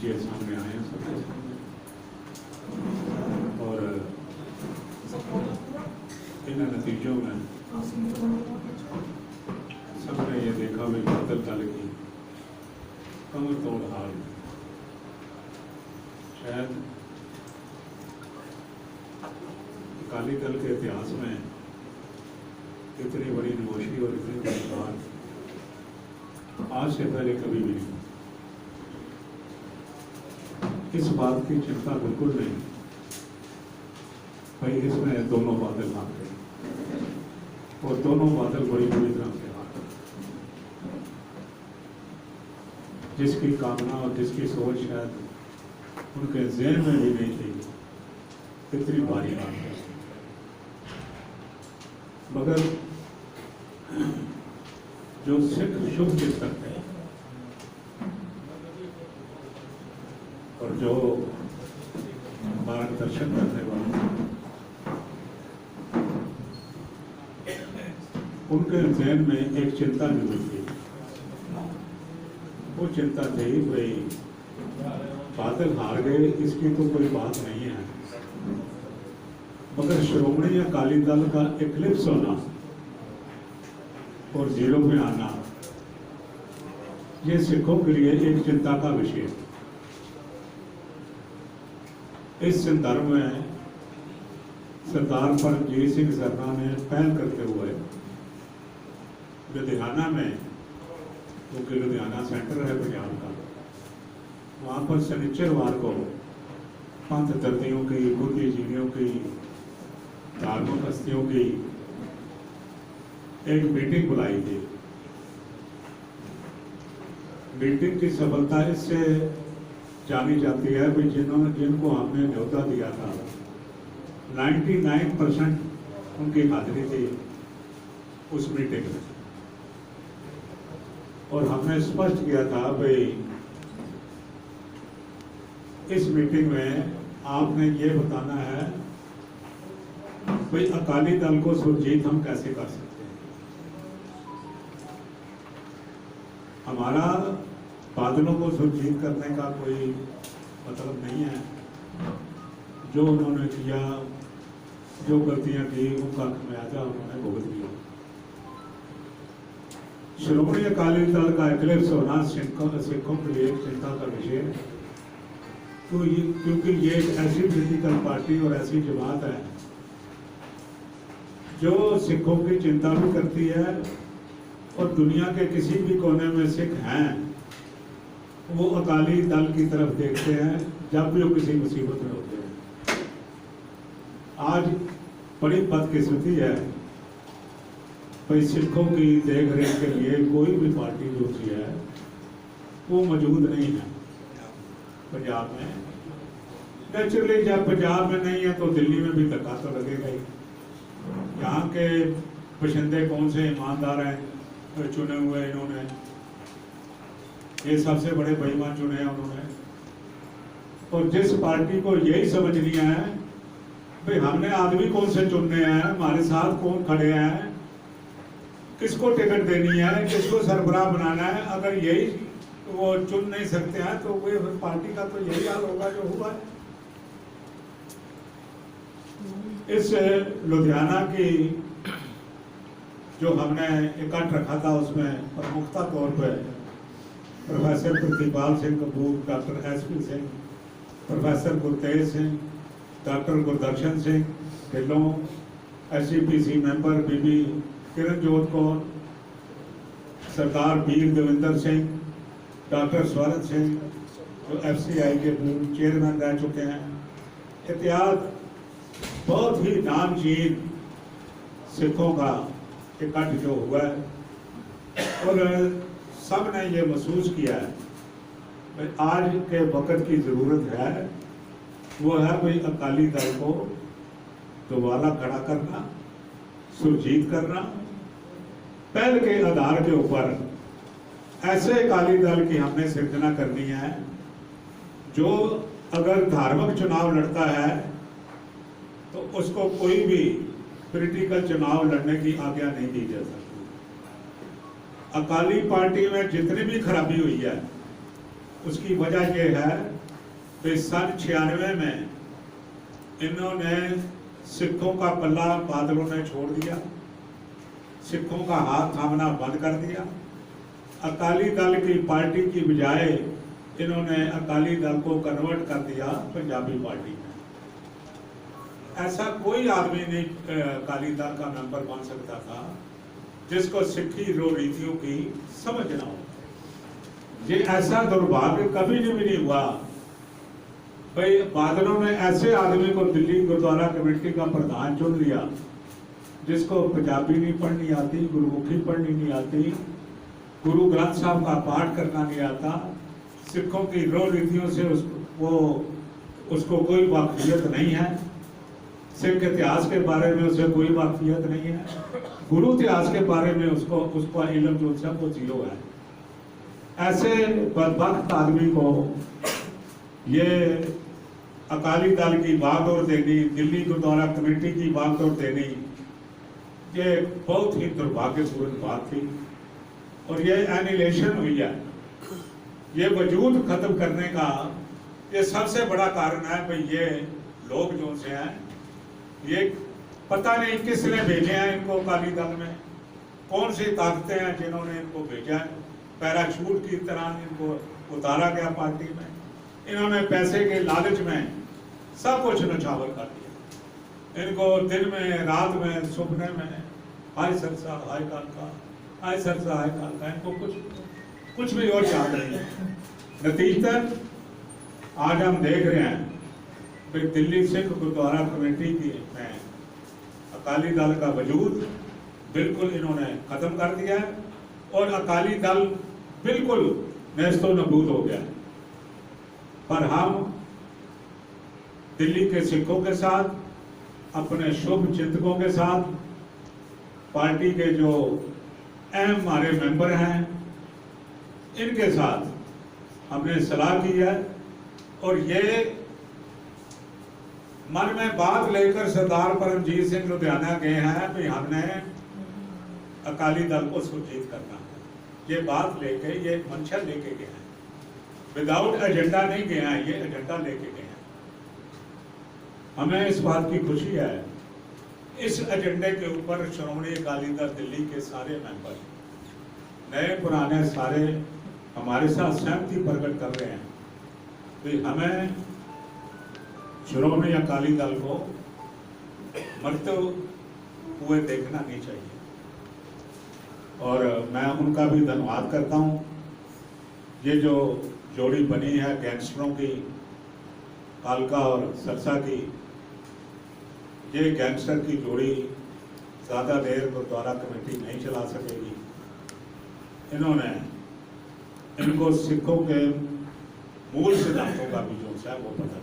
नतीजे सामने आए हैं सबके सामने, और इन नतीजों में सबने ये देखा भी बादल दल की कमर तोड़ हाल। शायद अकाली दल के इतिहास में इतनी बड़ी नमोशी और इतनी बड़ी बात आज से पहले कभी भी नहीं। इस बात की चिंता बिल्कुल नहीं भाई, इसमें दोनों बादल हार गए और दोनों बादल बड़ी बुरी तरह से हार गए। जिसकी कामना और जिसकी सोच शायद उनके ज़हन में भी नहीं थी, इतनी भारी हार गए। मगर जो सिख शुभ चिंतक है और जो मार्गदर्शन करने वाले, उनके ज़हन में एक चिंता जरूर थी। वो चिंता थी भाई बादल हार गए, इसकी तो कोई बात नहीं है, मगर श्रोमणी अकाली दल का एक्लिप्स होना और जीरो में आना, ये सिखों के लिए एक चिंता का विषय है। इस संदर्भ में सरदार परमजीत सिंह सरना ने पहल करते हुए लुधियाना में, क्योंकि लुधियाना सेंटर है पंजाब का, वहाँ पर शनिचरवार को पंथ दर्दियों की, बुद्धिजीवियों की, धार्मिक हस्तियों की एक मीटिंग बुलाई थी। मीटिंग की सफलता इससे जानी जाती है कि जिनको हमने न्योता दिया था 99% उनकी हाजिरी थी उस मीटिंग में, और हमने स्पष्ट किया था भाई इस मीटिंग में आपने ये बताना है भाई अकाली दल को सुरजीत हम कैसे कर सकते हैं। हमारा बादलों को सुरजीत करने का कोई मतलब नहीं है। जो उन्होंने किया, जो गलतियां की, उनका खमियाजा उन्होंने भुगत लिया। श्रोमणी अकाली दल का एक्लिप्स होना सिखों के लिए एक चिंता का विषय है, तो क्योंकि ये एक ऐसी पॉलिटिकल पार्टी और ऐसी जमात है जो सिखों की चिंता भी करती है, और दुनिया के किसी भी कोने में सिख हैं वो अकाली दल की तरफ देखते हैं जब भी वो किसी मुसीबत में होते हैं। आज बड़ी बदकिस्मती है भाई सिखों की देख रेख के लिए कोई भी पार्टी जो सी है वो मौजूद नहीं है पंजाब में। नेचुरली जब पंजाब में नहीं है तो दिल्ली में भी धक्का तो लगेगा ही। यहाँ के बशिंदे कौन से ईमानदार हैं चुने हुए, इन्होंने ये सबसे बड़े बेईमान चुने हैं उन्होंने। और जिस पार्टी को यही समझ नहीं है भाई हमने आदमी कौन से चुनने हैं, हमारे साथ कौन खड़े हैं, किसको टिकट देनी है, किसको सरबराह बनाना है, अगर यही वो चुन नहीं सकते हैं तो वो पार्टी का तो यही हाल होगा जो हुआ है। इस लुधियाना की जो हमने इकट्ठ रखा था उसमें प्रमुखता तौर पर professor Pritpal Singh Kapoor, doctor SP Singh, professor Gurtej Singh, doctor Gurdarshan Singh Dhillon, SCPC member Bibi Kiranjot Kaur, Sardar Veer Devinder Singh, doctor Swarn Singh जो FCI के पूर्व चेयरमैन रह चुके हैं, इत्यादि बहुत ही नामचीन सिखों का इकट्ठ जो हुआ है। और सब ने ये महसूस किया है भाई आज के वक्त की ज़रूरत है, वो है भाई अकाली दल को दोबारा खड़ा करना, सुरजीत करना, पहल के आधार के ऊपर ऐसे अकाली दल की हमने सिर्जना करनी है जो अगर धार्मिक चुनाव लड़ता है तो उसको कोई भी पॉलिटिकल चुनाव लड़ने की आज्ञा नहीं दी जा सकती। अकाली पार्टी में जितनी भी खराबी हुई है उसकी वजह यह है कि सन 96 में इन्होंने सिखों का पल्ला बादलों ने छोड़ दिया, सिखों का हाथ थामना बंद कर दिया। अकाली दल की पार्टी की बजाय इन्होंने अकाली दल को कन्वर्ट कर दिया पंजाबी पार्टी में। ऐसा कोई आदमी नहीं अकाली दल का मेंबर बन सकता था जिसको सिक्खी रीतियों की समझ ना हो। ये ऐसा दुर्भाग्य कभी भी नहीं हुआ भाई बादलों ने ऐसे आदमी को दिल्ली गुरुद्वारा कमेटी का प्रधान चुन लिया जिसको पंजाबी नहीं पढ़नी आती, गुरुमुखी पढ़नी नहीं आती, गुरु ग्रंथ साहब का पाठ करना नहीं आता, सिखों की रीतियों से उसको कोई वाकिफियत नहीं है, सिख इतिहास के बारे में उसे कोई वाकिफियत नहीं है, गुरु इतिहास के बारे में उसका इल्म जो है वो जीरो है। ऐसे बदबख्त आदमी को ये अकाली दल की बागडोर देनी, दिल्ली गुरुद्वारा कमेटी की बागडोर देनी, ये बहुत ही दुर्भाग्यपूर्ण बात थी। और ये एनिलेशन हुई है, ये वजूद खत्म करने का ये सबसे बड़ा कारण है। भाई ये लोग जो से हैं, ये पता नहीं किसने भेजे हैं इनको अकाली दल में, कौन सी ताकतें हैं जिन्होंने इनको भेजा है। पैराशूट की तरह इनको उतारा गया पार्टी में, इन्होंने पैसे के लालच में सब कुछ नछावर कर दिया। इनको दिन में रात में सुपने में हाय सरसा हाय कालका, हाय सरसा हाय कालका, इनको कुछ भी और याद नहीं है। नतीजतन आज हम देख रहे हैं कि दिल्ली सिख गुरुद्वारा कमेटी की में अकाली दल का वजूद बिल्कुल इन्होंने खत्म कर दिया है और अकाली दल बिल्कुल नेस्तो नबूद हो गया। पर हम दिल्ली के सिखों के साथ, अपने शुभ चिंतकों के साथ, पार्टी के जो अहम हमारे मेंबर हैं इनके साथ हमने सलाह की है और ये मन में बात लेकर सरदार परमजीत सिंह लुधियाना गए हैं कि हमने अकाली दल को सुरजीत करना है। ये बात लेके, ये मंशा लेके गए हैं, विदाउट एजेंडा नहीं गए हैं, ये एजेंडा लेके गए हैं। हमें इस बात की खुशी है, इस एजेंडे के ऊपर श्रोमणी अकाली दल दिल्ली के सारे मेंबर, नए पुराने सारे हमारे साथ सहमति प्रकट कर रहे हैं कि हमें श्रोमणी अकाली दल को मरते हुए देखना नहीं चाहिए। और मैं उनका भी धन्यवाद करता हूँ। ये जो जोड़ी बनी है गैंगस्टरों की, कालका और सरसा की, ये गैंगस्टर की जोड़ी ज़्यादा देर गुरुद्वारा कमेटी नहीं चला सकेगी। इनको सिखों के मूल सिद्धांतों का भी जो है वो पता है।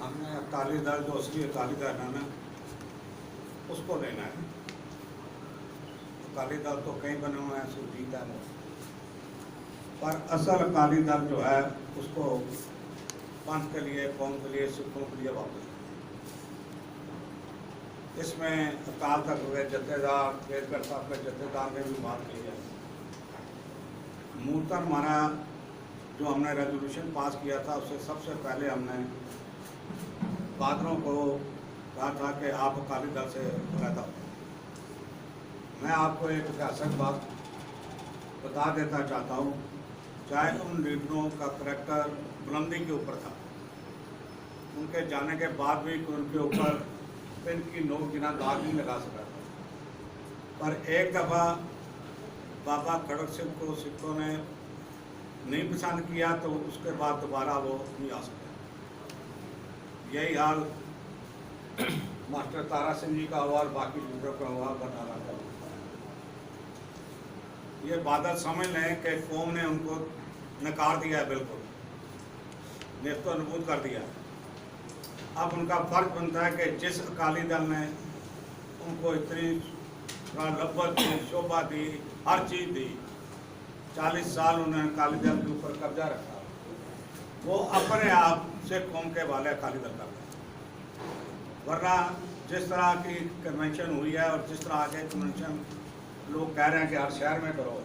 हमने अकाली दल जो असली अकाली दल है ना उसको लेना है। अकाली दल तो कई बने हुए हैं, सुरजीत है, पर असल अकाली दल जो है उसको पंथ के लिए, कौम के लिए, सिखों के लिए वापस। इसमें अकाल तख्त के जत्थेदार, केसगढ़ साहब के जत्थेदार ने भी बात की है। मूलतन हमारा जो हमने रेजोल्यूशन पास किया था उससे सबसे पहले हमने बादलों को कहा था कि आप अकाली दल से पैदा हो। मैं आपको एक ऐतिहासिक बात बता देना चाहता हूँ, चाहे उन लीडरों का करैक्टर बुलंदी के ऊपर था, उनके जाने के बाद भी उनके ऊपर पेन की नोक बिना दाग नहीं लगा सका था। पर एक दफ़ा बाबा खड़क सिंह को सिखों ने नहीं पसंद किया तो उसके बाद दोबारा वो नहीं आ सके। यही हाल मास्टर तारा सिंह जी का हुआ और बाकी लीडरों का हुआ, बनाना का। ये बादल समझ लें कि कौम ने उनको नकार दिया है, बिल्कुल नेस्तो नबूद कर दिया। अब उनका फर्ज बनता है कि जिस अकाली दल ने उनको इतनी लब्बत दी, शोभा दी, हर चीज़ दी, 40 साल उन्होंने अकाली दल के ऊपर कब्जा रखा, वो अपने आप से कौम के वाले अकाली दल करते हैं। वरना जिस तरह की कन्वेंशन हुई है और जिस तरह के कन्वेंशन लोग कह रहे हैं कि हर शहर में करो,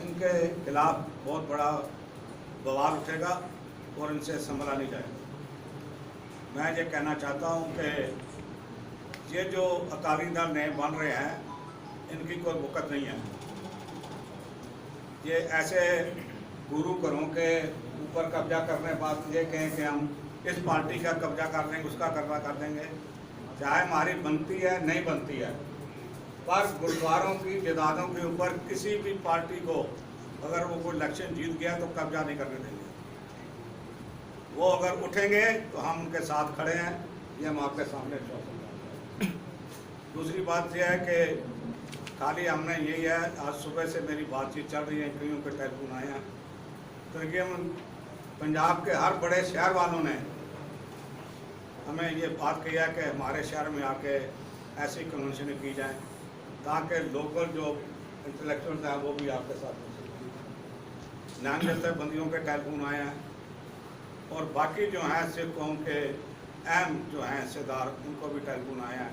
इनके खिलाफ बहुत बड़ा बवाल उठेगा और इनसे संभला नहीं जाएगा। मैं ये कहना चाहता हूँ कि ये जो अकाली दल नए बन रहे हैं, इनकी कोई वक़्त नहीं है। ये ऐसे गुरु घरों के ऊपर कब्जा करने बात ये कहें कि हम इस पार्टी का कब्जा कर देंगे, उसका कर देंगे, चाहे हमारी बनती है नहीं बनती है, पर गुरुद्वारों की जायदादों के ऊपर किसी भी पार्टी को अगर वो कोई इलेक्शन जीत गया तो कब्जा नहीं करने देंगे। वो अगर उठेंगे तो हम उनके साथ खड़े हैं, ये हम आपके सामने चौक। दूसरी बात यह है कि खाली हमने यही है, आज सुबह से मेरी बातचीत चल रही है, कईयों के टेलीफोन आए हैं, तकरीबन पंजाब के हर बड़े शहर वालों ने हमें ये बात कही है कि हमारे शहर में आके ऐसी कन्वेंशन की जाए ताकि लोकल जो इंटेलेक्चुअल्स हैं वो भी आपके साथ नाम जत्थेबंदियों के टेलीफोन आए हैं, और बाकी जो हैं सिख कौम के अहम जो हैं हिस्सेदार, उनको भी टेलीफोन आए हैं।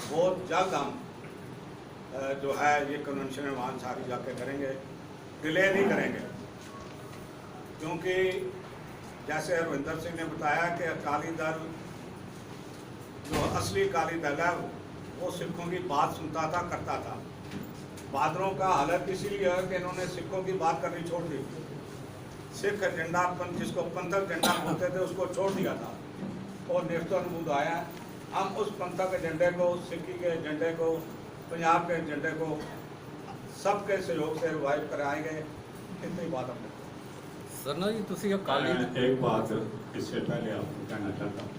बहुत जल्द हम जो है ये कन्वेंशन वहाँ सारी जाके करेंगे, डिले नहीं करेंगे, क्योंकि जैसे रविंदर सिंह ने बताया कि अकाली दल जो असली अकाली दल है वो सिखों की बात सुनता था, करता था। बादलों का हालत इसीलिए है कि इन्होंने सिखों की बात करनी छोड़ दी। सिख एजेंडा जिसको पंथक एजेंडा बोलते थे उसको छोड़ दिया था, और नेफ्तोनबूद आया। हम उस पंथक एजेंडे को, सिक्की के एजेंडे को, पंजाब के एजेंडे को सबके सहयोग से रिवाइव कराएंगे। इतनी बात अपने सरना जी तुसी अकाली एक बात इससे पहले आपको कहना चाहता हूँ,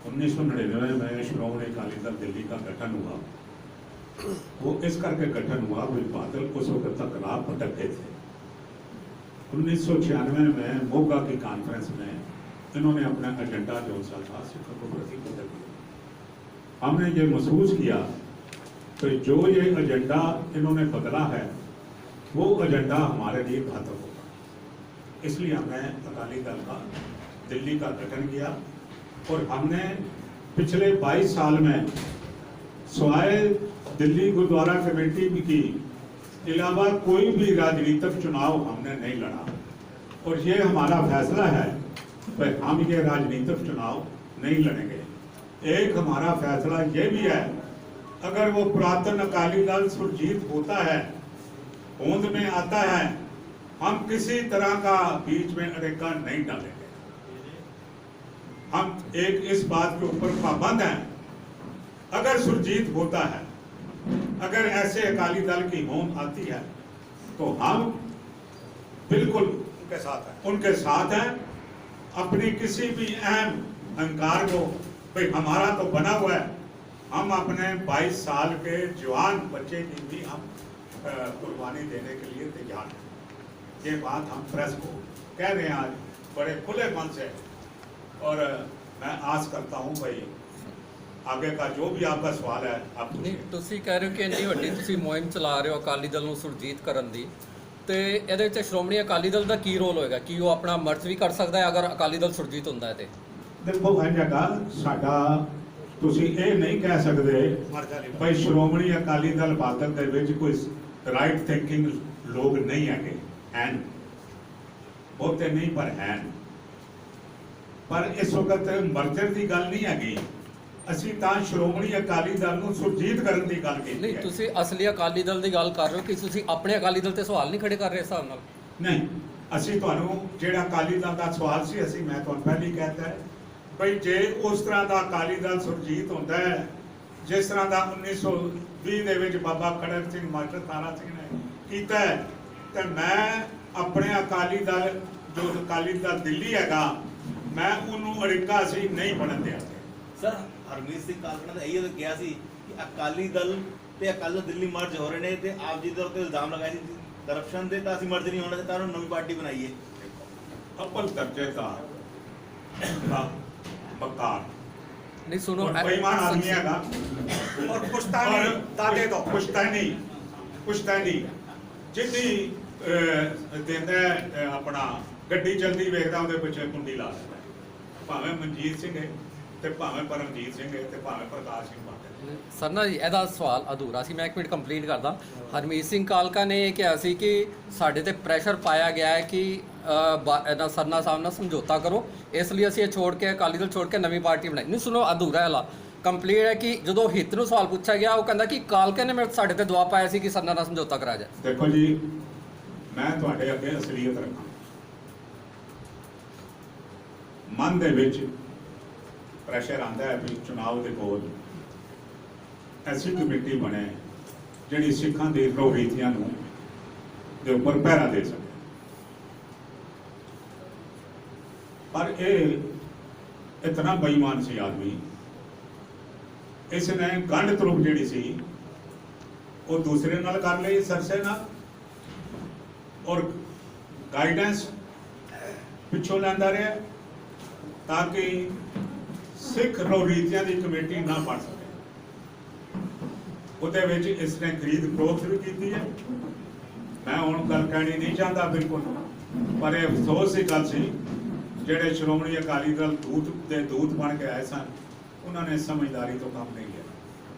1999 में श्रोमणी अकाली दल दिल्ली का गठन हुआ। वो इस करके गठन हुआ कि बादल उस वक्त तक राह भटकते थे। 1996 में मोगा की कॉन्फ्रेंस में इन्होंने अपना एजेंडा जो सा था सिखों को प्रति बदल दिया। हमने ये महसूस किया कि जो ये एजेंडा इन्होंने बदला है वो एजेंडा हमारे लिए घातक होगा। इसलिए हमने अकाली दल का दिल्ली का गठन किया, और हमने पिछले 22 साल में स्वाय दिल्ली गुरुद्वारा कमेटी भी की, अलावा कोई भी राजनीतिक चुनाव हमने नहीं लड़ा। और ये हमारा फैसला है कि हम ये राजनीतिक चुनाव नहीं लड़ेंगे। एक हमारा फैसला ये भी है, अगर वो पुरातन अकाली दल सुरजीत होता है, होंद में आता है, हम किसी तरह का बीच में अड़ेका नहीं डालेंगे। हम एक इस बात के ऊपर पाबंद हैं, अगर सुरजीत होता है, अगर ऐसे अकाली दल की होंद आती है तो हम बिल्कुल उनके साथ हैं। अपनी किसी भी अहम अहंकार को, भाई हमारा तो बना हुआ है, हम अपने 22 साल के जवान बच्चे की भी हम कुर्बानी देने के लिए तैयार हैं। ये बात हम प्रेस को कह रहे हैं आज बड़े खुले मन से, और मैं आस करता हूँ भाई आगे का जो भी आपका सवाल है आप ਨਹੀਂ ਤੁਸੀਂ ਕਹਿ ਰਹੇ ਹੋ ਕਿ ਇੰਨੀ ਵੱਡੀ ਤੁਸੀਂ ਮੁਹਿੰਮ ਚਲਾ ਰਹੇ ਹੋ ਅਕਾਲੀ ਦਲ ਨੂੰ ਸੁਰਜੀਤ ਕਰਨ ਦੀ, ਤੇ ਇਹਦੇ ਵਿੱਚ ਸ਼੍ਰੋਮਣੀ ਅਕਾਲੀ ਦਲ ਦਾ ਕੀ ਰੋਲ ਹੋਏਗਾ? ਕੀ ਉਹ ਆਪਣਾ ਮਰਜ਼ ਵੀ ਕਰ ਸਕਦਾ ਹੈ ਅਗਰ ਅਕਾਲੀ ਦਲ ਸੁਰਜੀਤ ਹੁੰਦਾ ਹੈ ਤੇ? ਦੇਖੋ ਹੈ ਜਗਾ ਸਾਡਾ, ਤੁਸੀਂ ਇਹ ਨਹੀਂ ਕਹਿ ਸਕਦੇ ਭਾਈ ਸ਼੍ਰੋਮਣੀ ਅਕਾਲੀ ਦਲ ਬਾਦਲ ਦੇ ਵਿੱਚ ਕੋਈ ਰਾਈਟ ਥਿੰਕਿੰਗ ਲੋਕ ਨਹੀਂ ਹੈਗੇ, ਹਨ ਬਹੁਤੇ ਨਹੀਂ ਪਰ ਹਨ। ਪਰ ਇਸ ਵਕਤ ਮਰਜ਼ਰ ਦੀ ਗੱਲ ਨਹੀਂ ਹੈਗੀ, ਅਸੀਂ ਤਾਂ ਸ਼੍ਰੋਮਣੀ ਅਕਾਲੀ ਦਲ ਨੂੰ ਸੁਰਜੀਤ ਕਰਨ ਦੀ ਗੱਲ ਕੀਤੀ ਨਹੀਂ ਹੈ। ਤੁਸੀਂ ਅਸਲੀ ਅਕਾਲੀ ਦਲ ਦੀ ਗੱਲ ਕਰ ਰਹੇ ਹੋ ਕਿ ਤੁਸੀਂ ਆਪਣੇ ਅਕਾਲੀ ਦਲ ਤੇ ਸਵਾਲ ਨਹੀਂ ਖੜੇ ਕਰ ਰਹੇ ਇਸ ਹਿਸਾਬ ਨਾਲ? ਨਹੀਂ, ਅਸੀਂ ਤੁਹਾਨੂੰ ਜਿਹੜਾ ਅਕਾਲੀ ਦਲ ਦਾ ਸਵਾਲ ਸੀ, ਅਸੀਂ ਮੈਂ ਤੁਹਾਨੂੰ ਪਹਿਲਾਂ ਹੀ ਕਹਿਤਾ ਹੈ ਬਈ ਜੇ ਉਸ ਤਰ੍ਹਾਂ ਦਾ ਅਕਾਲੀ ਦਲ ਸੁਰਜੀਤ ਹੁੰਦਾ ਹੈ ਜਿਸ ਤਰ੍ਹਾਂ ਦਾ 1920 ਦੇ ਵਿੱਚ ਬਾਬਾ ਖੜਕ ਸਿੰਘ ਮਾਸਟਰ ਤਾਰਾ ਸਿੰਘ ਨੇ ਕੀਤਾ ਹੈ, ਤੇ ਮੈਂ ਆਪਣੇ ਅਕਾਲੀ ਦਲ ਜੋ ਅਕਾਲੀ ਦਲ ਦਿੱਲੀ ਹੈਗਾ, ਮੈਂ ਉਹਨੂੰ ਅੜਿੱਕਾ ਅਸੀਂ ਨਹੀਂ ਬਣਨ ਦਿਆਂਗੇ। ਸਰ ਹਰਮੀਤ ਸਿੰਘ ਕਾਲਕਣਾ ਦਾ ਇਹੀ ਕਿਹਾ ਸੀ ਕਿ ਅਕਾਲੀ ਦਲ ਤੇ ਅਕਾਲੀ ਦਲ ਦਿੱਲੀ ਮਰਜ ਹੋ ਰਹੇ ਨੇ, ਤੇ ਆਪ ਜੀ ਦੇ ਉੱਤੇ ਇਲਜ਼ਾਮ ਲਗਾਏ ਸੀ ਕਰਪਸ਼ਨ ਦੇ, ਤਾਂ ਅਸੀਂ ਮਰਜ ਨਹੀਂ ਹੋਣਾ ਚਾਹੁੰਦੇ, ਨਵੀਂ ਪਾਰਟੀ ਬਣਾਈਏ। अव्वल दर्जे का मकान नहीं सुनो और बेईमान आदमी हैगा, और पुश्तैनी दादे दो पुश्तैनी जिद्दी देंदा अपना गड्डी चलदी वेखदा ਉਹਦੇ ਪਿੱਛੇ ਕੁੰਡੀ ਲਾ ਦਿੰਦਾ, ਭਾਵੇਂ ਮਨਜੀਤ ਸਿੰਘ ਹੈ ਤੇ ਭਾਵੇਂ ਪਰਮਜੀਤ ਸਿੰਘ ਹੈ ਤੇ ਭਾਵੇਂ ਪ੍ਰਕਾਸ਼ ਸਿੰਘ ਬਾਦਲ। ਸਰ ਨਾ ਜੀ ਇਹਦਾ ਸਵਾਲ ਅਧੂਰਾ ਸੀ, ਮੈਂ ਇੱਕ ਮਿੰਟ ਕੰਪਲੀਟ ਕਰਦਾ। ਹਰਮੀਤ ਸਿੰਘ ਕਾਲਕਾ ਨੇ ਇਹ ਕਿਹਾ ਸੀ ਕਿ ਸਾਡੇ ਤੇ ਪ੍ਰੈਸ਼ਰ ਪਾਇਆ ਗਿਆ ਹੈ ਕਿ ਇਹਦਾ ਸਰਨਾ ਸਾਹਿਬ ਨਾਲ ਸਮਝੌਤਾ ਕਰੋ, ਇਸ ਲਈ ਅਸੀਂ ਇਹ ਛੋੜ ਕੇ ਅਕਾਲੀ ਦਲ ਛੋੜ ਕੇ ਨਵੀਂ ਪਾਰਟੀ ਬਣਾਈ। ਨਹੀਂ ਸੁਣੋ, ਅਧੂਰਾ ਹੈ ਲਾ ਕੰਪਲੀਟ ਹੈ ਕਿ ਜਦੋਂ ਹਿੱਤ ਨੂੰ ਸਵਾਲ ਪੁੱਛਿਆ ਗਿਆ ਉਹ ਕਹਿੰਦਾ ਕਿ ਕਾਲਕਾ ਨੇ ਸਾਡੇ ਤੇ ਦਬਾਅ ਪਾਇਆ ਸੀ ਕਿ ਸਰਨਾ ਨਾਲ ਸਮਝੌਤਾ ਕਰਾਇਆ ਜਾਏ। ਦੇਖੋ ਜੀ, ਮੈਂ ਤੁਹਾਡੇ ਅੱਗੇ ਅਸਲੀਅਤ ਰੱਖਾਂ। ਮਨ ਦੇ ਵਿੱਚ ਪ੍ਰੈਸ਼ਰ ਆਉਂਦਾ ਹੈ ਵੀ ਚੁਣਾਵ ਦੇ ਕੋਲ ਐਸੀ ਕਮੇਟੀ ਬਣੇ ਜਿਹੜੀ ਸਿੱਖਾਂ ਦੇ ਰੋ ਰੀਤੀਆਂ ਨੂੰ ਦੇ ਉੱਪਰ ਪਹਿਰਾ ਦੇ ਸਕੇ। ਪਰ ਇਹ ਇਤਨਾ ਬੇਈਮਾਨ ਸੀ ਆਦਮੀ, ਇਸ ਨੇ ਗੰਢ ਤਰੁਕ ਜਿਹੜੀ ਸੀ ਉਹ ਦੂਸਰੇ ਨਾਲ ਕਰ ਲਈ, ਸਰਸੇ ਨਾਲ, ਔਰ ਗਾਈਡੈਂਸ ਪਿੱਛੋਂ ਲੈਂਦਾ ਰਿਹਾ ਤਾਂ ਕਿ ਸਿੱਖ ਰੋ ਰੀਤੀਆਂ ਦੀ ਕਮੇਟੀ ਨਾ ਬਣ ਸਕੇ। ਉਹਦੇ ਵਿੱਚ ਇਸ ਨੇ ਖਰੀਦ ਫਰੋਖਤ ਵੀ ਕੀਤੀ ਹੈ। ਮੈਂ ਹੁਣ ਗੱਲ ਕਹਿਣੀ ਨਹੀਂ ਚਾਹੁੰਦਾ ਬਿਲਕੁਲ, ਪਰ ਇਹ ਅਫਸੋਸ ਦੀ ਗੱਲ ਸੀ ਜਿਹੜੇ ਸ਼੍ਰੋਮਣੀ ਅਕਾਲੀ ਦਲ ਦੂਤ ਬਣ ਕੇ ਆਏ ਸਨ, ਉਹਨਾਂ ਨੇ ਸਮਝਦਾਰੀ ਤੋਂ ਕੰਮ ਨਹੀਂ ਲਿਆ।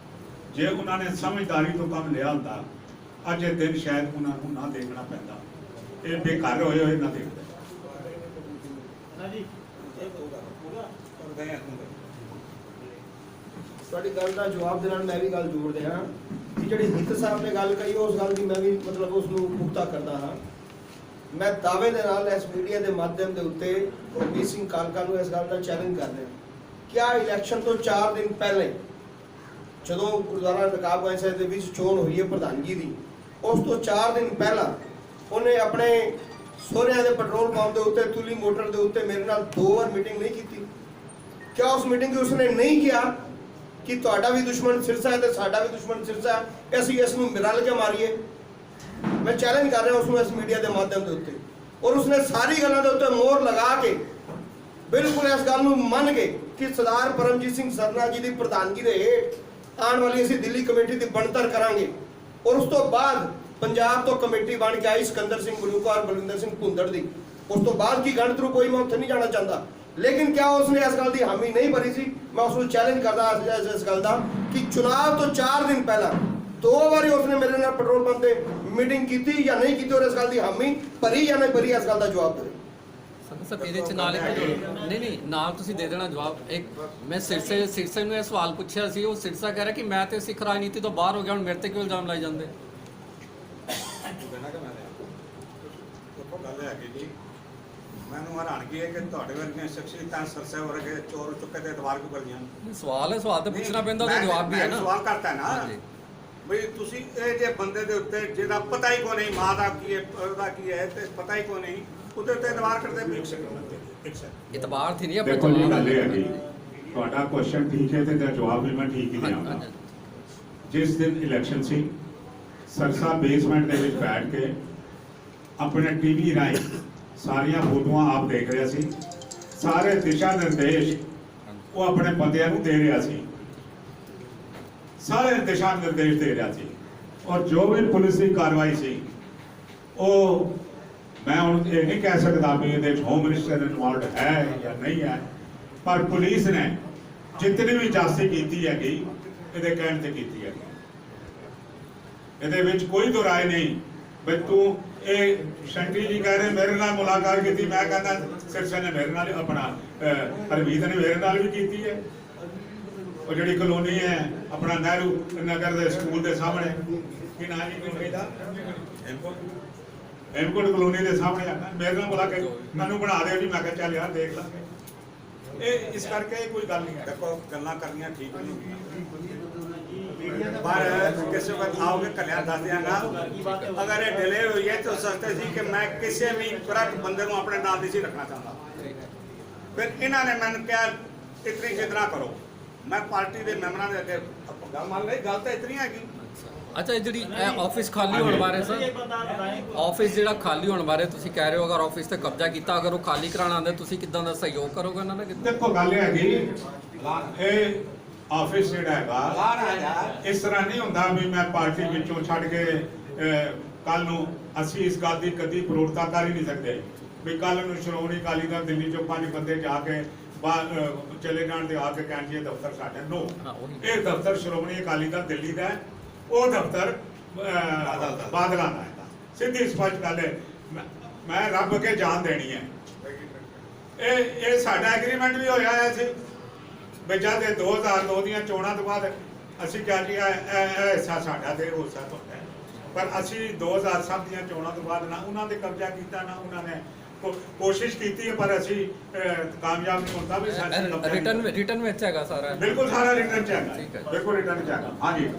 ਜੇ ਉਹਨਾਂ ਨੇ ਸਮਝਦਾਰੀ ਤੋਂ ਕੰਮ ਲਿਆ ਹੁੰਦਾ, ਅੱਜ ਇਹ ਦਿਨ ਸ਼ਾਇਦ ਉਹਨਾਂ ਨੂੰ ਨਾ ਦੇਖਣਾ ਪੈਂਦਾ, ਇਹ ਬੇਘਰ ਹੋਏ ਨਾ ਦੇਖਦੇ। ਤੁਹਾਡੀ ਗੱਲ ਦਾ ਜਵਾਬ ਦੇ ਨਾਲ ਮੈਂ ਵੀ ਗੱਲ ਜੋੜ ਦਿਆਂ ਕਿ ਜਿਹੜੀ ਹਿੱਤ ਸਾਹਿਬ ਨੇ ਗੱਲ ਕਹੀ ਉਸ ਗੱਲ ਦੀ ਮੈਂ ਵੀ ਮਤਲਬ ਉਸ ਨੂੰ ਪੁਖਤਾ ਕਰਦਾ ਹਾਂ। ਮੈਂ ਦਾਅਵੇ ਦੇ ਨਾਲ ਇਸ ਮੀਡੀਆ ਦੇ ਮਾਧਿਅਮ ਦੇ ਉੱਤੇ ਹਰਮੀਤ ਸਿੰਘ ਕਾਲਕਾ ਨੂੰ ਇਸ ਗੱਲ ਦਾ ਚੈਲੰਜ ਕਰਦੇ ਹਾਂ। ਕਿਆ ਇਲੈਕਸ਼ਨ ਤੋਂ 4 ਦਿਨ ਪਹਿਲੇ ਜਦੋਂ ਗੁਰਦੁਆਰਾ ਰਕਾਬਗੰਜ ਸਾਹਿਬ ਦੇ ਵਿੱਚ ਚੋਣ ਹੋਈ ਹੈ ਪ੍ਰਧਾਨਗੀ ਦੀ, ਉਸ ਤੋਂ 4 ਦਿਨ ਪਹਿਲਾਂ ਉਹਨੇ ਆਪਣੇ ਸਹੁਰਿਆਂ ਦੇ ਪੈਟਰੋਲ ਪੰਪ ਦੇ ਉੱਤੇ ਤੁਲੀ ਮੋਟਰ ਦੇ ਉੱਤੇ ਮੇਰੇ ਨਾਲ 2 ਵਾਰ ਮੀਟਿੰਗ ਨਹੀਂ ਕੀਤੀ? ਕਿਆ ਉਸ ਮੀਟਿੰਗ ਵਿੱਚ ਉਸਨੇ ਨਹੀਂ ਕਿਹਾ ਕਿ ਤੁਹਾਡਾ ਵੀ ਦੁਸ਼ਮਣ ਸਿਰਸਾ ਹੈ ਤੇ ਸਾਡਾ ਵੀ ਦੁਸ਼ਮਣ ਸਿਰਸਾ ਹੈ, ਅਸੀਂ ਇਸ ਨੂੰ ਮਿਲਾ ਕੇ ਮਾਰੀਏ? ਮੈਂ ਚੈਲੰਜ ਕਰ ਰਿਹਾ ਉਸ ਨੂੰ ਇਸ ਮੀਡੀਆ ਦੇ ਮਾਧਿਅਮ ਦੇ ਉੱਤੇ, ਔਰ ਉਸਨੇ ਸਾਰੀ ਗੱਲਾਂ ਦੇ ਉੱਤੇ ਮੋਹਰ ਲਗਾ ਕੇ ਬਿਲਕੁਲ ਇਸ ਗੱਲ ਨੂੰ ਮੰਨ ਕੇ ਕਿ ਸਰਦਾਰ ਪਰਮਜੀਤ ਸਿੰਘ ਸਰਨਾ ਜੀ ਦੀ ਪ੍ਰਧਾਨਗੀ ਦੇ ਹੇਠ ਆਉਣ ਵਾਲੀ ਅਸੀਂ ਦਿੱਲੀ ਕਮੇਟੀ ਦੀ ਬਣਤਰ ਕਰਾਂਗੇ। ਔਰ ਉਸ ਤੋਂ ਬਾਅਦ ਪੰਜਾਬ ਤੋਂ ਕਮੇਟੀ ਬਣ ਕੇ ਆਈ ਸਿਕੰਦਰ ਸਿੰਘ ਮਲੂਕਾ ਔਰ ਬਲਵਿੰਦਰ ਸਿੰਘ ਭੁੰਦੜ ਦੀ। ਉਸ ਤੋਂ ਬਾਅਦ ਕੀ ਗਣਤਰੂ ਕੋਈ ਮੈਂ ਉੱਥੇ ਨਹੀਂ ਜਾਣਾ ਚਾਹੁੰਦਾ, ਲੇਕਿਨ ਕਿਆ ਉਸਨੇ ਇਸ ਗੱਲ ਦੀ ਹਾਮੀ ਨਹੀਂ ਭਰੀ ਸੀ? ਮੈਂ ਉਸ ਨੂੰ ਚੈਲੰਜ ਕਰਦਾ ਇਸ ਗੱਲ ਦਾ ਕਿ ਚੁਣਾਵ ਤੋਂ 4 ਦਿਨ ਪਹਿਲਾਂ 2 ਵਾਰੀ ਉਸਨੇ ਮੇਰੇ ਨਾਲ ਪੈਟਰੋਲ ਪੰਪ ਤੇ ਮੀਟਿੰਗ ਕੀਤੀ ਜਾਂ ਨਹੀਂ ਕੀਤੀ, ਔਰ ਇਸ ਗੱਲ ਦੀ ਹਾਮੀ ਭਰੀ ਜਾਂ ਨਹੀਂ ਭਰੀ, ਇਸ ਗੱਲ ਦਾ ਜਵਾਬ ਦੇ। ਸਰ ਇਹਦੇ ਚ ਨਾਲ ਨਹੀਂ ਨਾਲ ਤੁਸੀਂ ਦੇ ਦੇਣਾ ਜਵਾਬ। ਇੱਕ ਮੈਂ ਸਿਰਸੇ ਨੂੰ ਇਹ ਸਵਾਲ ਪੁੱਛਿਆ ਸੀ, ਉਹ ਸਿਰਸਾ ਕਹਿ ਰਿਹਾ ਕਿ ਮੈਂ ਤੇ ਸਿੱਖ ਰਾਜਨੀਤੀ ਤੋਂ ਬਾਹਰ ਹੋ ਗਿਆ, ਹੁਣ ਮੇਰੇ ਤੇ ਕਿਉਂ ਇਲਜ਼ਾਮ ਲਾਏ ਜਾਂਦੇ? ਗੱਲ ਹੈ ਜੀ, ਮੈਨੂੰ ਹੈਰਾਨਗੀ ਹੈ ਕਿ ਤੁਹਾਡੇ ਵਰਗੀਆਂ ਸ਼ਖਸੀਅਤਾਂ ਸਰਸੇ ਵਰਗੇ ਚੋਰ ਚੁੱਕੇ ਤੇ ਦਵਾਰ ਕਿਉਂ ਕਰਦੀਆਂ? ਸਵਾਲ ਹੈ, ਸਵਾਲ ਤਾਂ ਪੁੱਛਣਾ ਪੈਂਦਾ, ਉਹਦਾ ਜਵਾਬ ਵੀ ਹੈ ਨਾ। ਸਵਾਲ ਕਰਤਾ ਨਾ ਬਈ ਤੁਸੀਂ ਇਹ ਜੇ ਬੰਦੇ ਦੇ ਉੱਤੇ ਜਿਹਦਾ ਪਤਾ ਹੀ ਕੋ ਨਹੀਂ ਮਾਂ ਦਾ ਕੀ ਹੈ ਉਹਦਾ ਕੀ ਹੈ ਤੇ ਪਤਾ ਹੀ ਕੋ ਨਹੀਂ, ਉਹਦੇ ਉੱਤੇ ਦਵਾਰ ਕਰਦੇ ਵੀ ਇਤਬਾਰ ਥੀ ਨਹੀਂ ਦੇਖੋ ਜੀ, ਗੱਲ ਇਹ ਹੈ ਜੀ, ਤੁਹਾਡਾ ਕੁਐਸਚਨ ਠੀਕ ਹੈ ਤੇ ਇਹਦਾ ਜਵਾਬ ਵੀ ਮੈਂ ਠੀਕ ਹੀ ਦੇਵਾਂਗਾ। ਜਿਸ ਦਿਨ ਇਲੈਕਸ਼ਨ ਸੀ, ਸਰਸਾ ਬੇਸਮੈਂਟ ਦੇ ਵਿੱਚ ਬੈਠ ਕੇ ਆਪਣੇ ਟੀਵੀ ਰਾਹੀਂ ਸਾਰੀਆਂ ਫੋਟੋਆਂ ਆਪ ਦੇਖ ਰਿਹਾ ਸੀ, ਸਾਰੇ ਦਿਸ਼ਾ ਨਿਰਦੇਸ਼ ਉਹ ਆਪਣੇ ਬੰਦਿਆਂ ਨੂੰ ਦੇ ਰਿਹਾ ਸੀ, ਸਾਰੇ ਦਿਸ਼ਾ ਨਿਰਦੇਸ਼ ਦੇ ਰਿਹਾ ਸੀ। ਔਰ ਜੋ ਵੀ ਪੁਲਿਸ ਦੀ ਕਾਰਵਾਈ ਸੀ, ਉਹ ਮੈਂ ਹੁਣ ਇਹ ਨਹੀਂ ਕਹਿ ਸਕਦਾ ਵੀ ਇਹਦੇ ਹੋਮ ਮਿਨਿਸਟਰ ਇਨਵੋਲਡ ਹੈ ਜਾਂ ਨਹੀਂ ਹੈ, ਪਰ ਪੁਲਿਸ ਨੇ ਜਿਤਨੀ ਵੀ ਜਾਂਚ ਕੀਤੀ ਹੈਗੀ ਇਹਦੇ ਕਹਿਣ ਤੇ ਕੀਤੀ ਹੈਗੀ। ਇਹਦੇ ਵਿੱਚ ਕੋਈ ਦੁਰਾਏ ਨਹੀਂ ਬਈ ਤੂੰ ਇਹ ਸ਼ੰਟੀ ਜੀ ਕਹਿ ਰਹੇ ਮੇਰੇ ਨਾਲ ਮੁਲਾਕਾਤ ਕੀਤੀ, ਮੈਂ ਕਹਿੰਦਾ ਸਿਰਸੇ ਨੇ ਮੇਰੇ ਨਾਲ ਆਪਣਾ ਹਰਮੀਤ ਨੇ ਮੇਰੇ ਨਾਲ ਵੀ ਕੀਤੀ ਹੈ। ਉਹ ਜਿਹੜੀ ਕਲੋਨੀ ਹੈ ਆਪਣਾ ਨਹਿਰੂ ਨਗਰ ਦੇ ਸਕੂਲ ਦੇ ਸਾਹਮਣੇ, ਕੀ ਨਾਮ ਹੈ ਕਲੋਨੀ ਦਾ? ਹੈਮਕੋਟ ਕਲੋਨੀ ਦੇ ਸਾਹਮਣੇ ਆਣਾ ਮੇਰੇ ਨਾਲ ਮੁਲਾਕਾਤ ਮੈਨੂੰ ਬਣਾ ਦਿਓ ਜੀ। ਮੈਂ ਕਿਹਾ ਚੱਲ ਯਾਰ ਦੇਖ ਲਾਂਗੇ। ਇਹ ਇਸ ਕਰਕੇ ਕੋਈ ਗੱਲ ਨਹੀਂ ਹੈ। ਦੇਖੋ ਗੱਲਾਂ ਕਰਨੀਆਂ ਠੀਕ ਨਹੀਂ, पर किसी वक्त आओगे कल्याण दस दियागा। अगर ये डिले हुई है तो सोचते सी कि मैं किसी भी करप्ट बंदे को अपने नाल नहीं रखना चाहता। फिर इन्होंने मैंने क्या इतनी जिद ना करो, मैं पार्टी के मैंबरों के अगे गल मान ली, गल तो इतनी हैगी। ਅੱਛਾ, ਇਹ ਜਿਹੜੀ ਆਫਿਸ ਖਾਲੀ ਹੋਣ ਬਾਰੇ ਸਰ, ਆਫਿਸ ਜਿਹੜਾ ਖਾਲੀ ਹੋਣ ਬਾਰੇ ਤੁਸੀਂ ਕਹਿ ਰਹੇ ਹੋ ਅਗਰ ਆਫਿਸ ਤੇ ਕਬਜ਼ਾ ਕੀਤਾ, ਅਗਰ ਉਹ ਖਾਲੀ ਕਰਾਉਣਾ ਆਉਂਦਾ ਤੁਸੀਂ ਕਿੱਦਾਂ ਦਾ ਸਹਿਯੋਗ ਕਰੋਗੇ ਉਹਨਾਂ ਦਾ? ਦੇਖੋ ਗੱਲ ਇਹ ਹੈਗੀ, ਇਹ ਆਫਿਸ ਜਿਹੜਾ ਹੈਗਾ ਇਸ ਤਰ੍ਹਾਂ ਨਹੀਂ ਹੁੰਦਾ ਵੀ ਮੈਂ ਪਾਰਟੀ ਵਿੱਚੋਂ ਛੱਡ ਕੇ ਕੱਲ ਨੂੰ ਅਸੀਂ ਇਸ ਗੱਲ ਦੀ ਕਦੀ ਪ੍ਰੋੜਤਾ ਕਰ ਹੀ ਨਹੀਂ ਸਕਦੇ ਵੀ ਕੱਲ ਨੂੰ ਸ਼੍ਰੋਮਣੀ ਅਕਾਲੀ ਦਲ ਦਿੱਲੀ ਚੋਂ 5 ਬੰਦੇ ਜਾ ਕੇ ਚਲੇ ਜਾਣ ਤੇ ਆ ਕੇ ਕਹਿਣ ਜੀ ਇਹ ਦਫ਼ਤਰ ਸਾਡਾ ਨੋ, ਹਾਂ, ਉਹੀ। ਇਹ ਦਫ਼ਤਰ ਸ਼੍ਰੋਮਣੀ ਅਕਾਲੀ ਦਲ ਦਿੱਲੀ ਦਾ ਹੈ, ਉਹ ਦਫ਼ਤਰ ਬਾਦਲਾਂ ਦਾ ਹੈ। ਸਿੱਧੀ ਸਪਸ਼ਟ ਗੱਲ ਹੈ, ਮੈਂ ਰੱਬ ਅੱਗੇ ਜਾਨ ਦੇਣੀ ਹੈ। ਇਹ ਸਾਡਾ ਐਗਰੀਮੈਂਟ ਵੀ ਹੋਇਆ ਹੈ ਸੀ ਵੀ ਜਦ 2002 ਦੀਆਂ ਚੋਣਾਂ ਤੋਂ ਬਾਅਦ ਅਸੀਂ ਕਿਹਾ ਜੀ ਇਹ ਹਿੱਸਾ ਸਾਡਾ ਤੇ ਉਹ ਹਿੱਸਾ ਤੁਹਾਡਾ ਹੈ, ਪਰ ਅਸੀਂ 2007 ਦੀਆਂ ਚੋਣਾਂ ਤੋਂ ਬਾਅਦ ਨਾ ਉਹਨਾਂ ਤੇ ਕਬਜ਼ਾ ਕੀਤਾ ਨਾ ਉਹਨਾਂ ਨੇ ਕੋਸ਼ਿਸ਼ ਕੀਤੀ ਹੈ, ਪਰ ਅਸੀਂ ਕਾਮਯਾਬ ਨਹੀਂ ਹੁੰਦਾ ਵੀ ਸਾਡਾ ਕਬਜ਼ਾ ਨਹੀਂ। ਰਿਟਰਨ ਵਿੱਚ ਹੈਗਾ ਸਾਰਾ। ਬਿਲਕੁਲ ਸਾਰਾ ਰਿਟਰਨ ਚ ਹੈਗਾ, ਠੀਕ ਹੈ। ਬਿਲਕੁਲ ਰਿਟਰਨ ਚ ਹੈਗਾ। ਹਾਂਜੀ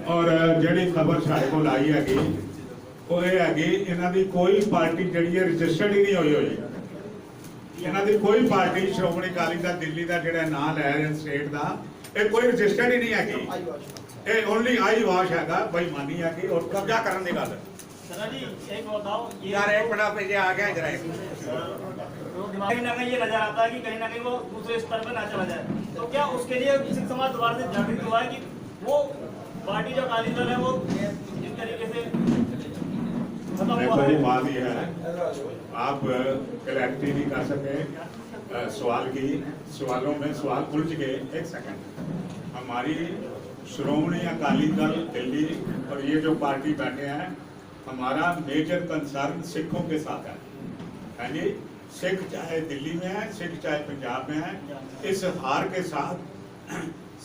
ਔਰ ਜਿਹੜੀ ਖਬਰ ਸਾਡੇ ਕੋਲ ਆਈ ਹੈਗੀ ਉਹ ਇਹ ਹੈਗੀ ਇਹਨਾਂ ਦੀ ਕੋਈ ਪਾਰਟੀ ਜਿਹੜੀ ਹੈ ਰਜਿਸਟਰਡ ਹੀ ਨਹੀਂ ਹੋਈ। ਇਹਨਾਂ ਦੀ ਕੋਈ ਪਾਰਟੀ ਸ਼੍ਰੋਮਣੀ ਅਕਾਲੀ ਦਲ ਦਿੱਲੀ ਦਾ ਜਿਹੜਾ ਨਾਂ ਲੈ ਰਹੇ ਸਟੇਟ ਦਾ, ਇਹ ਕੋਈ ਰਜਿਸਟਰਡ ਹੀ ਨਹੀਂ ਹੈਗੀ। ਇਹ ਓਨਲੀ ਆਈ ਵਾਸ਼ ਹੈਗਾ, ਬੇਈਮਾਨੀ ਹੈਗੀ ਔਰ ਕਬਜ਼ਾ ਕਰਨ ਦੀ ਗੱਲ। सर जी एक बताओ ये यार एक मिनट पे ये आ गया जरा कहीं ना कहीं ये नजर आता है कि कहीं ना कहीं वो दूसरे स्तर पे ना चला जाए, तो क्या उसके लिए सिख समाज दोबारा से जागृत हुआ है कि वो पार्टी जो अकाली दल है वो जिस तरीके से खत्म देखो हुआ जी, है? बात ये है आप क्लैरिटी नहीं कर सके सवाल की, सवालों में सवाल उलझ गए। एक सेकंड, हमारी श्रोमणी अकाली दल दिल्ली और ये जो पार्टी बैठे हैं, हमारा मेजर कंसर्न सिखों के साथ है। यानी सिख चाहे दिल्ली में है, सिख चाहे पंजाब में है, इस हार के साथ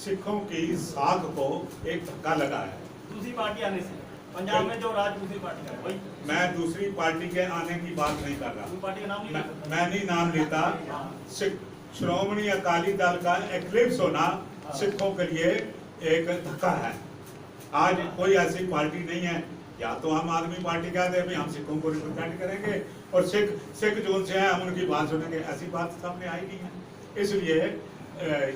सिखों की साख को एक धक्का लगा है। दूसरी पार्टी आने से पंजाब में जो राज दूसरी पार्टी का है वही मैं दूसरी पार्टी के आने की बात नहीं कर रहा, दूसरी पार्टी का नाम नहीं ले सकता। मैं नहीं नाम लेता। श्रोमणी अकाली दल का एक्लिप्स होना सिखों के लिए एक धक्का है। आज कोई ऐसी पार्टी नहीं है, या तो हम आदमी पार्टी कहते हैं भाई हम सिखों को रिप्रेजेंट करेंगे और सिख जोन से हैं हम उनकी बात सुनेंगे, ऐसी बात सामने आई नहीं है। इसलिए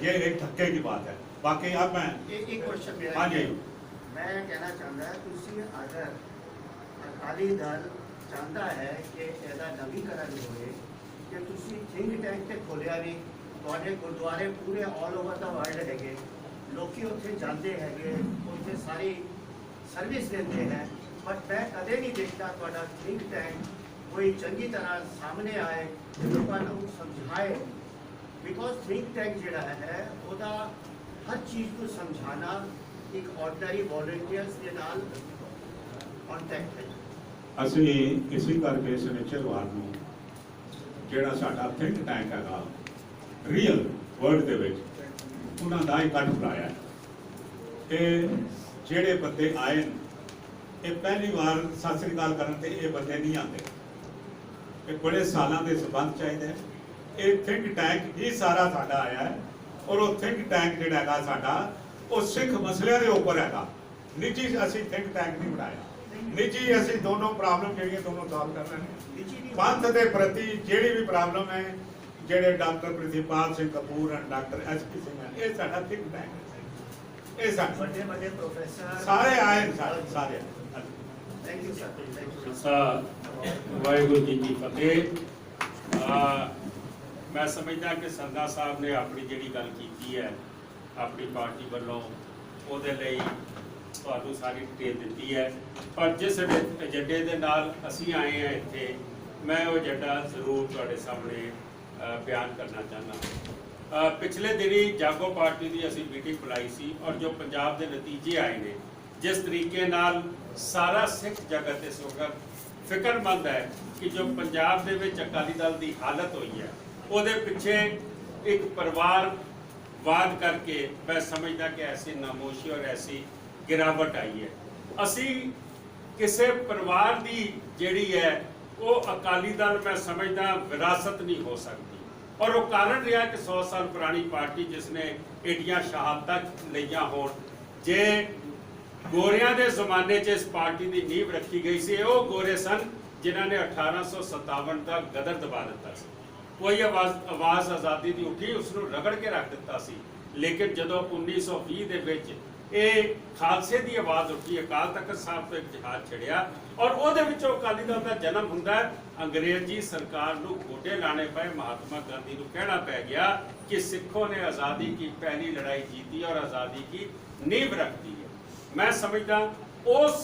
ये एक धक्के की बात है। बाकी अब मैं एक क्वेश्चन मेरा हाँ जी। मैं कहना चाहता तुसी अगर अकाली दल चाहता है कि ਇਹਦਾ ਨਵੀਕਰਨ ਹੋਵੇ ਕਿ ਤੁਸੀਂ ਥਿੰਕ ਟੈਂਕ ਤੇ ਖੋਲਿਆ ਵੀ, ਤੁਹਾਡੇ ਗੁਰਦੁਆਰੇ ਪੂਰੇ ਆਲ ਓਵਰ ਦਾ ਵਰਲਡ ਹੈਗੇ, ਲੋਕੀ ਉੱਥੇ ਜਾਂਦੇ ਹੈਗੇ, ਉੱਥੇ ਸਾਰੀ ਸਰਵਿਸ ਦਿੰਦੇ ਹੈ, ਬਟ ਮੈਂ ਕਦੇ ਨਹੀਂ ਦੇਖਦਾ ਤੁਹਾਡਾ ਥਿੰਕ ਟੈਂਕ ਕੋਈ ਚੰਗੀ ਤਰ੍ਹਾਂ ਸਾਹਮਣੇ ਆਏ ਤੇ ਲੋਕਾਂ ਨੂੰ ਸਮਝਾਏ। ਬਿਕੋਜ਼ ਥਿੰਕ ਟੈਂਕ ਜਿਹੜਾ ਹੈ ਉਹਦਾ ਹਰ ਚੀਜ਼ ਨੂੰ ਸਮਝਾਣਾ ਇੱਕ ਆਰਡੀਨਰੀ ਵੋਲੰਟੀਅਰਸ ਦੇ ਨਾਲ ਕੰਟੈਕਟ ਹੈ। ਅਸੀਂ ਇਸੇ ਕਰਕੇ ਸ਼ਨੀਚਰਵਾਰ ਨੂੰ ਜਿਹੜਾ ਸਾਡਾ ਥਿੰਕ ਟੈਂਕ ਹੈਗਾ ਰੀਅਲ ਵਰਲਡ ਦੇ ਵਿੱਚ ਉਹਨਾਂ ਦਾ ਇਕੱਠ ਬੁਲਾਇਆ। ਇਹ ਜਿਹੜੇ ਬੰਦੇ ਆਏ ਨੇ, ਇਹ ਪਹਿਲੀ ਵਾਰ ਸਤਿ ਸ੍ਰੀ ਅਕਾਲ ਕਰਨ ਤੇ ਇਹ ਬੰਦੇ ਨਹੀਂ ਆਉਂਦੇ, ਇਹ ਬੜੇ ਸਾਲਾਂ ਦੇ ਸੰਬੰਧ ਚਾਹੀਦੇ। ਇਹ ਥਿੰਕ ਟੈਂਕ ਹੀ ਸਾਰਾ ਸਾਡਾ ਆਇਆ ਹੈ ਔਰ ਉਹ ਥਿੰਕ ਟੈਂਕ ਜਿਹੜਾ ਹੈਗਾ ਸਾਡਾ ਉਹ ਸਿੱਖ ਮਸਲਿਆਂ ਦੇ ਉੱਪਰ ਹੈਗਾ। ਨਿੱਜੀ ਅਸੀਂ ਥਿੰਕ ਟੈਂਕ ਨਹੀਂ ਬਣਾਇਆ, ਨਿੱਜੀ ਅਸੀਂ ਦੋਨੋਂ ਪ੍ਰੋਬਲਮ ਜਿਹੜੀਆਂ ਦੋਨੋਂ ਸੋਲਵ ਕਰ ਰਹੇ ਨੇ। ਪੰਥ ਦੇ ਪ੍ਰਤੀ ਜਿਹੜੀ ਵੀ ਪ੍ਰੋਬਲਮ ਹੈ, ਜਿਹੜੇ doctor Prithipal Singh Kapoor and doctor S P. Singh ਹੈ, ਇਹ ਸਾਡਾ ਥਿੰਕ ਟੈਂਕ ਹੈ। ਇਹ ਸਾਡੇ ਵੱਡੇ ਵੱਡੇ ਪ੍ਰੋਫੈਸਰ ਸਾਰੇ ਆਏ ਨੇ, ਸਾਰੇ। Thank you sir, thank you. Waheguru ji ਕੀ ਫਤਿਹ। ਮੈਂ ਸਮਝਦਾ ਕਿ ਸਰਦਾਰ ਸਾਹਿਬ ਨੇ ਆਪਣੀ ਜਿਹੜੀ ਗੱਲ ਕੀਤੀ ਹੈ ਆਪਣੀ ਪਾਰਟੀ ਵੱਲੋਂ, ਉਹਦੇ ਲਈ ਤੁਹਾਨੂੰ ਸਾਰੀ ਡਿਟੇਲ ਦਿੱਤੀ ਹੈ, ਪਰ ਜਿਸ ਏਜੰਡੇ ਦੇ ਨਾਲ ਅਸੀਂ ਆਏ ਹਾਂ ਇੱਥੇ, ਮੈਂ ਉਹ ਏਜੰਡਾ ਜ਼ਰੂਰ ਤੁਹਾਡੇ ਸਾਹਮਣੇ ਬਿਆਨ ਕਰਨਾ ਚਾਹੁੰਦਾ। ਪਿਛਲੇ ਦਿਨੀ ਜਾਗੋ ਪਾਰਟੀ ਦੀ ਅਸੀਂ ਮੀਟਿੰਗ ਬੁਲਾਈ ਸੀ ਔਰ ਜੋ ਪੰਜਾਬ ਦੇ ਨਤੀਜੇ ਆਏ ਨੇ, ਜਿਸ ਤਰੀਕੇ ਨਾਲ ਸਾਰਾ ਸਿੱਖ ਜਗਤ ਇਸ ਵਕਤ ਫਿਕਰਮੰਦ ਹੈ ਕਿ ਜੋ ਪੰਜਾਬ ਦੇ ਵਿੱਚ ਅਕਾਲੀ ਦਲ ਦੀ ਹਾਲਤ ਹੋਈ ਹੈ, ਉਹਦੇ ਪਿੱਛੇ ਇੱਕ ਪਰਿਵਾਰਵਾਦ ਕਰਕੇ ਮੈਂ ਸਮਝਦਾ ਕਿ ਐਸੀ ਨਾਮੋਸ਼ੀ ਔਰ ਐਸੀ ਗਿਰਾਵਟ ਆਈ ਹੈ। ਅਸੀਂ ਕਿਸੇ ਪਰਿਵਾਰ ਦੀ ਜਿਹੜੀ ਹੈ ਉਹ ਅਕਾਲੀ ਦਲ ਮੈਂ ਸਮਝਦਾ ਵਿਰਾਸਤ ਨਹੀਂ ਹੋ ਸਕਦੀ, ਔਰ ਉਹ ਕਾਰਨ ਰਿਹਾ ਕਿ 100 ਸਾਲ ਪੁਰਾਣੀ ਪਾਰਟੀ ਜਿਸ ਨੇ ਏਡੀਆਂ ਸ਼ਹਾਦਤਾਂ ਲਈਆਂ ਹੋਣ, ਜੇ ਗੋਰਿਆਂ ਦੇ ਜ਼ਮਾਨੇ 'ਚ ਇਸ ਪਾਰਟੀ ਦੀ ਨੀਂਹ ਰੱਖੀ ਗਈ ਸੀ, ਉਹ ਗੋਰੇ ਸਨ ਜਿਨ੍ਹਾਂ ਨੇ 1857 ਦਾ ਗਦਰ ਦਬਾ ਦਿੱਤਾ ਸੀ। ਕੋਈ ਆਵਾਜ਼ ਆਜ਼ਾਦੀ ਦੀ ਉੱਠੀ, ਉਸ ਨੂੰ ਰਗੜ ਕੇ ਰੱਖ ਦਿੱਤਾ ਸੀ। ਲੇਕਿਨ ਜਦੋਂ 1920 ਦੇ ਵਿੱਚ ਇਹ ਖਾਲਸੇ ਦੀ ਆਵਾਜ਼ ਉੱਠੀ, ਅਕਾਲ ਤਖਤ ਸਾਹਿਬ ਤੋਂ ਇੱਕ ਜਹਾਜ਼ ਛੜਿਆ ਔਰ ਉਹਦੇ ਵਿੱਚੋਂ ਅਕਾਲੀ ਦਲ ਦਾ ਜਨਮ ਹੁੰਦਾ ਹੈ। ਅੰਗਰੇਜ਼ੀ ਸਰਕਾਰ ਨੂੰ ਗੋਡੇ ਲਾਣੇ ਪਏ, ਮਹਾਤਮਾ ਗਾਂਧੀ ਨੂੰ ਕਹਿਣਾ ਪੈ ਗਿਆ ਕਿ ਸਿੱਖੋं ने आज़ादी की पहली लड़ाई जीती और आज़ादी की नींव रख दी है। मैं समझदा उस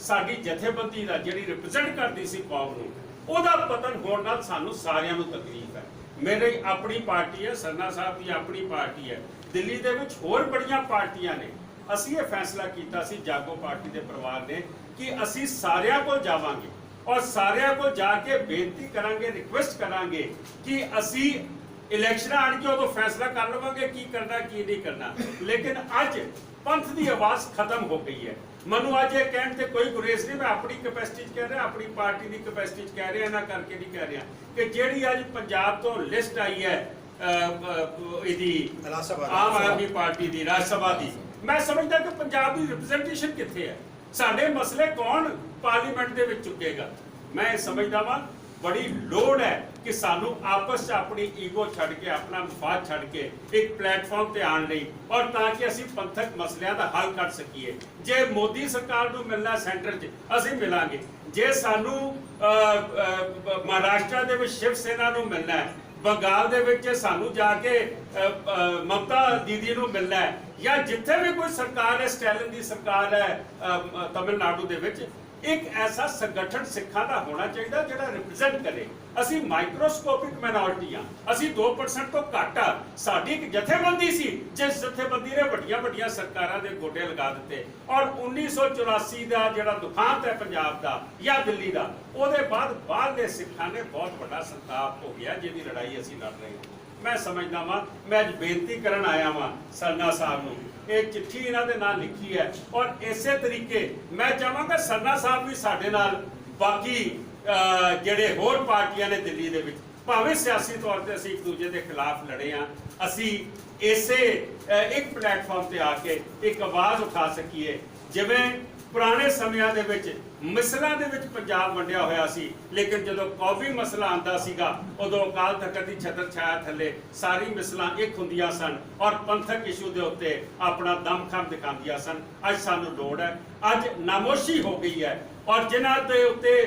साडी जथेबंदी दा जिहड़ी रिप्रजेंट करदी सी कौम नूं ਉਹਦਾ पतन होण नाल सानू सारिਆਂ ਨੂੰ तकलीफ है। मेरी अपनी पार्टी है, सरना साहब की अपनी पार्टी है, दिल्ली दे विच होर बड़ियां पार्टियां ने। ਅਸੀਂ ਇਹ फैसला कीता सी जागो पार्टी के परिवार ने कि ਅਸੀਂ ਸਾਰਿਆਂ ਕੋਲ ਜਾਵਾਂਗੇ और ਸਾਰਿਆਂ ਕੋਲ ਜਾ ਕੇ ਬੇਨਤੀ ਕਰਾਂਗੇ, ਰਿਕੁਐਸਟ ਕਰਾਂਗੇ ਕਿ ਅਸੀਂ ਇਲੈਕਸ਼ਨ ਆਣ ਕੇ ਉਦੋਂ फैसला कर ਲਵਾਂਗੇ ਕੀ ਕਰਨਾ ਕੀ नहीं करना। लेकिन ਅੱਜ पंथ की आवाज़ खत्म हो गई है। मनु आज ये कहने से कोई गुरेज नहीं, मैं अपनी कैपेसिटी कह रहा, अपनी पार्टी की कैपेसिटी कह रहा, ना करके नहीं कह रहा कि जेड़ी आज पंजाब तो लिस्ट आई है आम आदमी पार्टी की राज्य सभा की, मैं समझदा कि पंजाब की रिप्रजेंटेशन कित्थे है, साडे मसले कौन पार्लीमेंट दे विच चुकेगा। मैं समझदा वां बड़ी लोड़ है कि सानू आपस अपनी ईगो छड़ के अपना मफाद छड़ के एक प्लेटफॉर्म ते आण लई और ताकि असी पंथक मसलियां दा हल कर सकीए। जे मोदी सरकार नू मिलना सेंटर च असी मिलांगे, जे सानू महाराष्ट्र दे विच शिव सेना नू मिलना है, बंगाल दे विच सानू जाके ममता दीदी नू मिलना है, या जिथे भी कोई सरकार है, स्टैलिन दी सरकार है तमिलनाडु दे विच, एक ऐसा संगठन सिखा का होना चाहिए जिहड़ा रिप्रजेंट करे। असी माइक्रोस्कोपिक माइनॉरिटी हाँ, असी 2% तो घट आ। साडी एक जथेबंदी सी जिस जथेबंदी ने वड्डियां वड्डियां सरकारां दे गोडे लगा दिते और 1984 का जिहड़ा दुखांत है पंजाब का या दिल्ली का, उहदे बाद बाहरले सिखां ने बहुत बड़ा संताप हो गया जिहदी लड़ाई असी लड़ रहे हैं। मैं समझदा वां, मैं अज बेनती करन आया वां सरना साहब नूं, एक चिट्ठी इन्हां दे नाल लिखी है और इसे तरीके मैं चाहांगा सरना साहब भी साडे नाल बाकी जिहड़े होर पार्टियां ने दिल्ली दे विच भावें सियासी तौर ते असीं एक दूजे के खिलाफ लड़े हाँ, असीं इसे एक प्लेटफॉर्म ते आके एक आवाज़ उठा सकीए। जिवें पुराने समयां दे विच मिसलां दे विच पंजाब वंडिया होया सी, लेकिन जदों कौमी मसला आंदा सीगा उदों अकाल तख्त दी छतर छाया थल्ले सारी मिसलां एक हुंदियां सन और पंथक इशू दे उत्ते अपना दमखम दिखांदियां सन। अज सानूं लोड़ है, अज नामोशी हो गई है और जिन्हां दे उत्ते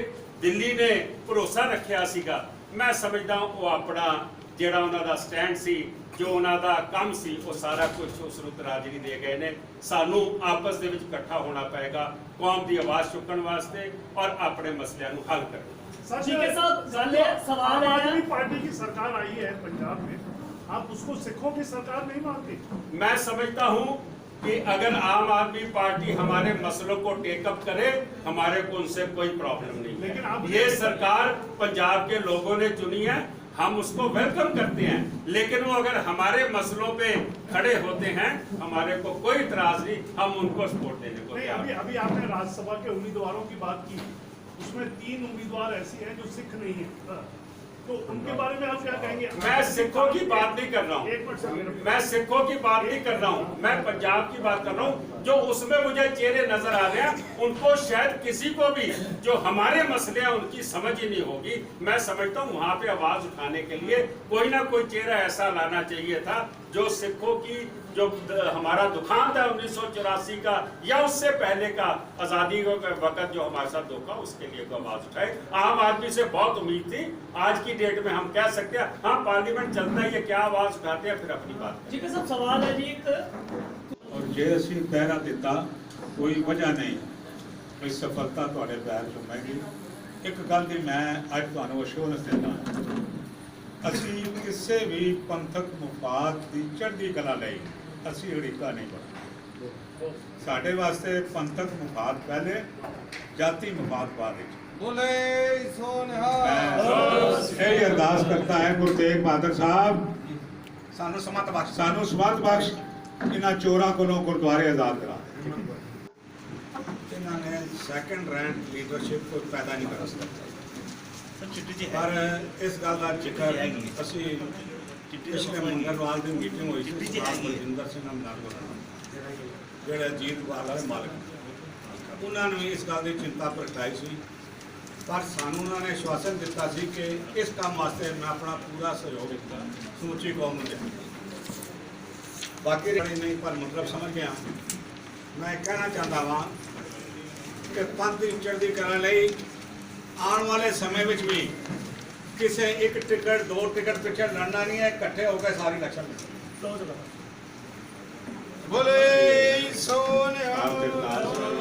दिल्ली ने भरोसा रखिया सीगा, मैं समझदा वो अपना जिहड़ा उन्हां दा स्टैंड सी, जो उन्हां दा काम सी, वो सारा कुछ उस रूप राजरी दे गए ने। सानू आपस दे विच इकट्ठा होना पएगा कौम की आवाज़ चुकन वास्ते और अपने मसलियां नूं हल करने। ठीक है साहब, गल सवाल आम आदमी है, पार्टी की सरकार आई है पंजाब में, आप उसको सिखों की सरकार नहीं मानते? मैं समझता हूँ कि अगर आम आदमी पार्टी हमारे मसलों को टेकअप करे, हमारे को उनसे कोई प्रॉब्लम नहीं लेकिन है। आप ये सरकार पंजाब के लोगों ने चुनी है, हम उसको वेलकम करते हैं, लेकिन वो अगर हमारे मसलों पे खड़े होते हैं हमारे को कोई इतराज नहीं, हम उनको सपोर्ट देने को नहीं, तैयार अभी हैं। अभी आपने राज्यसभा के उम्मीदवारों की बात की, उसमें 3 उम्मीदवार ऐसे हैं जो सिख नहीं है, तो उनके बारे में आप क्या कहेंगे? मैं सिखों की बात नहीं कर रहा हूँ, एक मिनट सर, मैं सिखों की बात नहीं कर रहा हूँ, मैं पंजाब की बात कर रहा हूँ। जो उसमें मुझे चेहरे नजर आ रहे हैं उनको शायद किसी को भी जो हमारे मसले हैं उनकी समझ ही नहीं होगी। मैं समझता हूँ वहाँ पे आवाज उठाने के लिए कोई ना कोई चेहरा ऐसा लाना चाहिए था जो सिखों की जो हमारा दुखांत है 1984 का या उससे पहले का आज़ादी के वक्त जो हमारे साथ धोखा, उसके लिए को आवाज़ उठाए। आम आदमी से बहुत उम्मीद थी, आज की डेट में हम कह सकते हैं हाँ पार्लियामेंट चलता है, ये क्या आवाज़ उठाते हैं फिर अपनी बात। ठीक है साहब, सवाल है जी एक, और जे असीं पहरा दिता कोई वजह नहीं कोई सफलता तुहाडे पैर चुमेगी। एक गल दी मैं अज तुहानूं अश्योरेंस दिंदा, असीं किसी भी पंथक मुफाद की चढ़दी कला लई असीं अड़िका नहीं बनना। साडे वास्ते पंथक मुफाद पहले, जाति मुफाद बाद। बोले सो निहाल। मैं यही अरदास करता है गुरु तेग बहादुर साहब सानू समत बख्श, सानू समत बख्श, इन्हां चोरां कोलों गुरुद्वारे आज़ाद करा। इन्होंने सेकंड रैंक लीडरशिप को पैदा नहीं कर सकते, पर इस गल का जिक्र असी पिछले मंगलवार की मीटिंग हुई थी बलजिंदर सिंह जोड़े अजीत वाला मालिक, उन्होंने इस गल की चिंता प्रगटाई सी, पर सानू उन्होंने आश्वासन दिता सी कि इस काम वास्ते मैं अपना पूरा सहयोग समूची कौम को देंगे। बाकी नहीं, पर मतलब समझ गया। मैं कहना चाहता वहाँ कि पंथ की चढ़ती करने लई आने वाले समय में भी किसी एक टिकट 2 टिकट पिछे लड़ना नहीं है, इकट्ठे होकर सारी इलेक्शन बोले सोने आपके साथ